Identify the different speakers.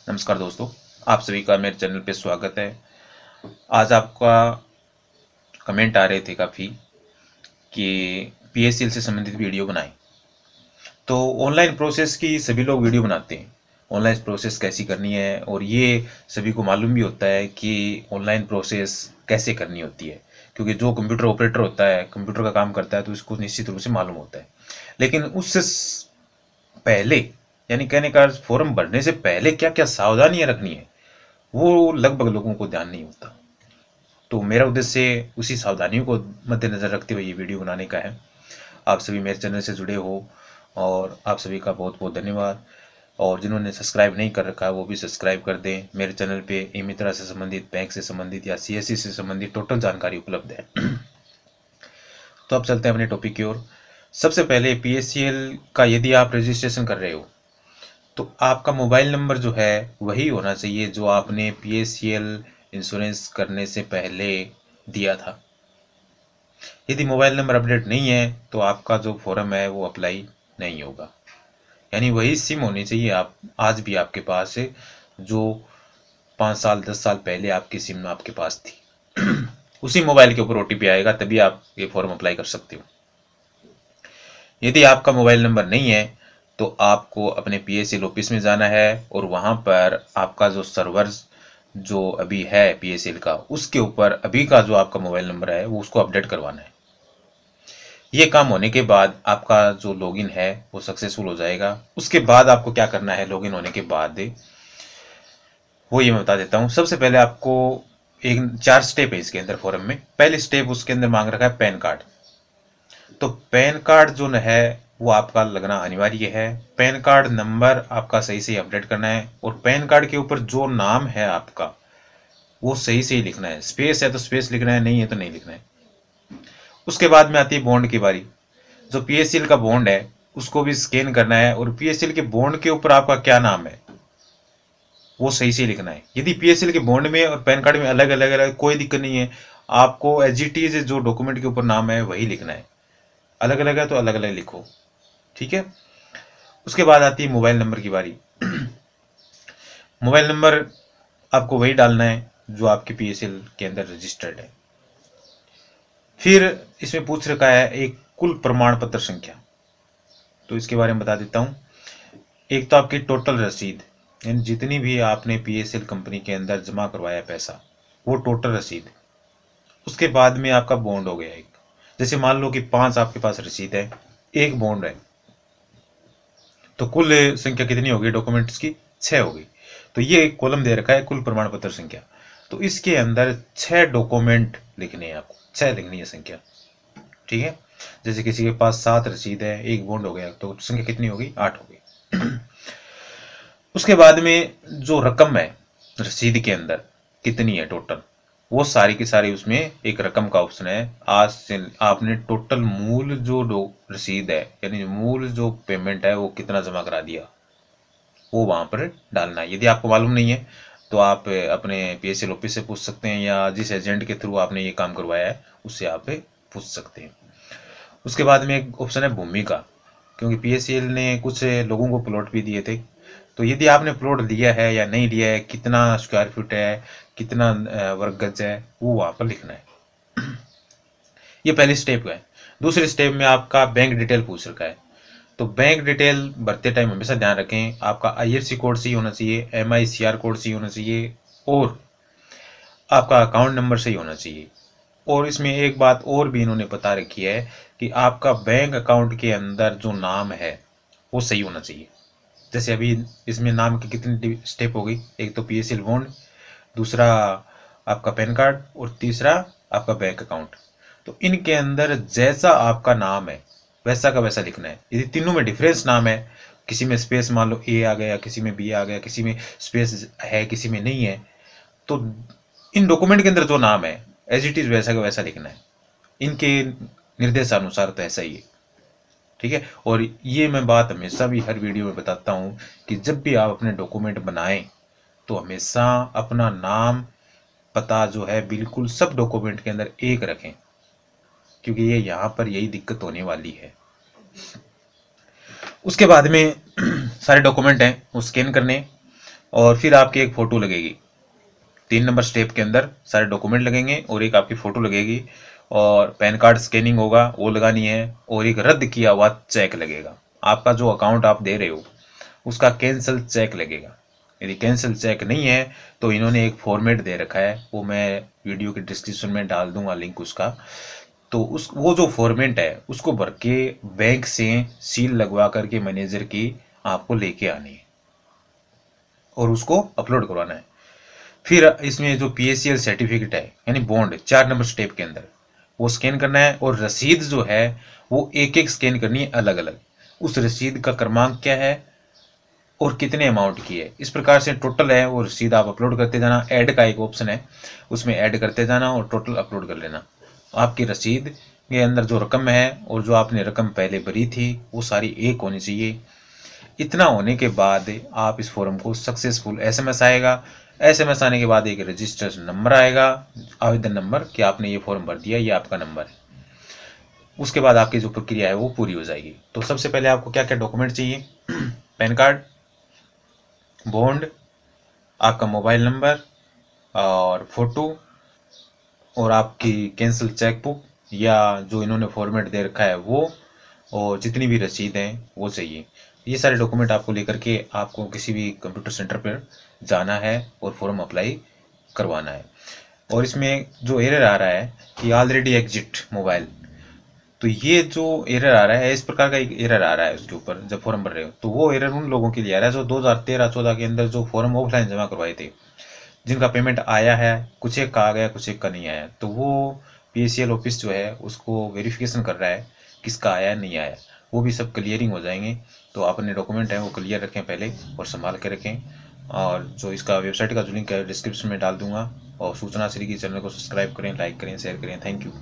Speaker 1: नमस्कार दोस्तों, आप सभी का मेरे चैनल पे स्वागत है। आज आपका कमेंट आ रहे थे काफ़ी कि पीएसएल से संबंधित वीडियो बनाएं। तो ऑनलाइन प्रोसेस की सभी लोग वीडियो बनाते हैं। ऑनलाइन प्रोसेस कैसी करनी है और ये सभी को मालूम भी होता है कि ऑनलाइन प्रोसेस कैसे करनी होती है, क्योंकि जो कंप्यूटर ऑपरेटर होता है, कंप्यूटर का काम करता है, तो इसको निश्चित रूप से मालूम होता है। लेकिन उससे पहले, यानी कहने का फॉर्म भरने से पहले क्या क्या सावधानियां रखनी है, वो लगभग लोगों को ध्यान नहीं होता। तो मेरा उद्देश्य उसी सावधानियों को मद्देनजर रखते हुए ये वीडियो बनाने का है। आप सभी मेरे चैनल से जुड़े हो और आप सभी का बहुत बहुत धन्यवाद। और जिन्होंने सब्सक्राइब नहीं कर रखा है वो भी सब्सक्राइब कर दें। मेरे चैनल पे ई मित्रा से संबंधित, बैंक से संबंधित या सीएससी से संबंधित टोटल जानकारी उपलब्ध है। तो अब चलते हैं अपने टॉपिक की ओर। सबसे पहले पीएससीएल का यदि आप रजिस्ट्रेशन कर रहे हो तो आपका मोबाइल नंबर जो है वही होना चाहिए जो आपने पीएससीएल इंश्योरेंस करने से पहले दिया था। यदि मोबाइल नंबर अपडेट नहीं है तो आपका जो फॉर्म है वो अप्लाई नहीं होगा। यानी वही सिम होनी चाहिए आप आज भी आपके पास है जो 5 साल 10 साल पहले आपकी सिम आपके पास थी। उसी मोबाइल के ऊपर ओटीपी आएगा, तभी आप ये फॉर्म अप्लाई कर सकते हो। यदि आपका मोबाइल नंबर नहीं है तो आपको अपने पीएसएल ऑफिस में जाना है और वहां पर आपका जो सर्वर जो अभी है पीएसएल का, उसके ऊपर अभी का जो आपका मोबाइल नंबर है वो उसको अपडेट करवाना है। ये काम होने के बाद आपका जो लॉगिन है वो सक्सेसफुल हो जाएगा। उसके बाद आपको क्या करना है लॉगिन होने के बाद, वो ये मैं बता देता हूँ। सबसे पहले आपको एक 4 स्टेप है इसके अंदर फॉर्म में। पहले स्टेप उसके अंदर मांग रखा है पैन कार्ड। तो पैन कार्ड जो है वो आपका लगना अनिवार्य है। पैन कार्ड नंबर आपका सही से अपडेट करना है और पैन कार्ड के ऊपर जो नाम है आपका वो सही से ही लिखना है। स्पेस है तो स्पेस लिखना है, नहीं है तो नहीं लिखना है। उसके बाद में आती है बॉन्ड की बारी। जो पीएसएल का बॉन्ड है उसको भी स्कैन करना है और पीएसएल के बॉन्ड के ऊपर आपका क्या नाम है वो सही से लिखना है। यदि पीएसएल के बॉन्ड में और पैन कार्ड में अलग अलग अलग कोई दिक्कत नहीं है, आपको एज जो डॉक्यूमेंट के ऊपर नाम है वही लिखना है। अलग अलग है तो अलग अलग लिखो, ठीक है। उसके बाद आती है मोबाइल नंबर की बारी। मोबाइल नंबर आपको वही डालना है जो आपके पीएसएल के अंदर रजिस्टर्ड है। फिर इसमें पूछ रखा है एक कुल प्रमाण पत्र संख्या, तो इसके बारे में बता देता हूँ। एक तो आपकी टोटल रसीद, यानी जितनी भी आपने पीएसएल कंपनी के अंदर जमा करवाया पैसा, वो टोटल रसीद। उसके बाद में आपका बॉन्ड हो गया एक। जैसे मान लो कि 5 आपके पास रसीद है, एक बॉन्ड है, तो कुल संख्या कितनी होगी डॉक्यूमेंट्स की? 6 होगी। तो ये एक कॉलम दे रखा है कुल प्रमाण पत्र संख्या, तो इसके अंदर 6 डॉक्यूमेंट लिखने हैं आपको, 6 लिखनी है संख्या, ठीक है। जैसे किसी के पास 7 रसीद है, एक बॉन्ड हो गया, तो संख्या कितनी होगी? 8 होगी। उसके बाद में जो रकम है रसीद के अंदर कितनी है टोटल, वो सारी की सारी उसमें एक रकम का ऑप्शन है। आज से आपने टोटल मूल जो रसीद है, यानी मूल जो पेमेंट है वो कितना जमा करा दिया, वो वहां पर डालना है। यदि आपको मालूम नहीं है तो आप अपने पीएसएल ऑफिस से पूछ सकते हैं या जिस एजेंट के थ्रू आपने ये काम करवाया है उससे आप पूछ सकते हैं। उसके बाद में एक ऑप्शन है भूमि का, क्योंकि पीएसएल ने कुछ लोगों को प्लॉट भी दिए थे। तो यदि आपने प्लॉट लिया है या नहीं लिया है, कितना स्क्वायर फीट है, कितना वर्ग गज है, वो वहां पर लिखना है। ये पहली स्टेप है। दूसरे स्टेप में आपका बैंक डिटेल पूछ रखा है। तो बैंक डिटेल भरते टाइम हमेशा ध्यान रखें आपका आईएफएससी कोड सही होना चाहिए, एमआईसीआर कोड सही होना चाहिए और आपका अकाउंट नंबर सही होना चाहिए। और इसमें एक बात और भी इन्होंने बता रखी है कि आपका बैंक अकाउंट के अंदर जो नाम है वो सही होना चाहिए। जैसे अभी इसमें नाम की कितनी स्टेप हो गई, एक तो पीएसएल बॉन्ड, दूसरा आपका पैन कार्ड और तीसरा आपका बैंक अकाउंट। तो इनके अंदर जैसा आपका नाम है वैसा का वैसा लिखना है। यदि तीनों में डिफरेंस नाम है, किसी में स्पेस मान लो ए आ गया, किसी में बी आ गया, किसी में स्पेस है किसी में नहीं है, तो इन डॉक्यूमेंट के अंदर जो नाम है एज इट इज वैसा का वैसा लिखना है। इनके निर्देशानुसार तो ऐसा ही है, ठीक है। और ये मैं बात हमेशा भी हर वीडियो में बताता हूँ कि जब भी आप अपने डॉक्यूमेंट बनाएं तो हमेशा अपना नाम पता जो है बिल्कुल सब डॉक्यूमेंट के अंदर एक रखें, क्योंकि ये यहाँ पर यही दिक्कत होने वाली है। उसके बाद में सारे डॉक्यूमेंट हैं वो स्कैन करने, और फिर आपकी एक फ़ोटो लगेगी। 3 नंबर स्टेप के अंदर सारे डॉक्यूमेंट लगेंगे और एक आपकी फ़ोटो लगेगी, और पैन कार्ड स्कैनिंग होगा वो लगानी है, और एक रद्द किया हुआ चेक लगेगा। आपका जो अकाउंट आप दे रहे हो उसका कैंसिल चेक लगेगा। यदि कैंसिल चेक नहीं है तो इन्होंने एक फॉर्मेट दे रखा है, वो मैं वीडियो के डिस्क्रिप्शन में डाल दूंगा लिंक उसका। तो उस वो जो फॉर्मेट है उसको भर के बैंक से सील लगवा करके मैनेजर की आपको लेके आनी है और उसको अपलोड करवाना है। फिर इसमें जो PACL सर्टिफिकेट है यानी बॉन्ड 4 नंबर स्टेप के अंदर वो स्कैन करना है, और रसीद जो है वो एक एक स्कैन करनी है अलग अलग। उस रसीद का क्रमांक क्या है और कितने अमाउंट की है, इस प्रकार से टोटल है वो रसीद आप अपलोड करते जाना। ऐड का एक ऑप्शन है, उसमें ऐड करते जाना और टोटल अपलोड कर लेना। आपकी रसीद के अंदर जो रकम है और जो आपने रकम पहले भरी थी वो सारी एक होनी चाहिए। इतना होने के बाद आप इस फॉर्म को सक्सेसफुल SMS आएगा। SMS आने के बाद एक रजिस्ट्रेशन नंबर आएगा, आवेदन नंबर, कि आपने ये फॉर्म भर दिया, ये आपका नंबर है। उसके बाद आपकी जो प्रक्रिया है वो पूरी हो जाएगी। तो सबसे पहले आपको क्या क्या डॉक्यूमेंट चाहिए? पैन कार्ड, बॉन्ड, आपका मोबाइल नंबर और फोटो, और आपकी कैंसिल चेकबुक या जो इन्होंने फॉर्मेट दे रखा है वो, और जितनी भी रसीद हैं वो चाहिए। ये सारे डॉक्यूमेंट आपको लेकर के आपको किसी भी कंप्यूटर सेंटर पर जाना है और फॉर्म अप्लाई करवाना है। और इसमें जो एरर आ रहा है कि ऑलरेडी एग्जिट मोबाइल, तो ये जो एरर आ रहा है, इस प्रकार का एक एरर आ रहा है उसके ऊपर जब फॉर्म भर रहे हो, तो वो एरर उन लोगों के लिए आ रहा है जो 2013-14 के अंदर जो फॉर्म ऑफलाइन जमा करवाए थे, जिनका पेमेंट आया है, कुछ एक का आ गया, कुछ एक का नहीं आया। तो वो PACL ऑफिस जो है उसको वेरिफिकेशन कर रहा है किसका आया नहीं आया, वो भी सब क्लियरिंग हो जाएंगे। तो अपने डॉक्यूमेंट हैं वो क्लियर रखें पहले और संभाल के रखें। और जो इसका वेबसाइट का जो लिंक है डिस्क्रिप्शन में डाल दूंगा। और सूचना श्री की चैनल को सब्सक्राइब करें, लाइक करें, शेयर करें। Thank you.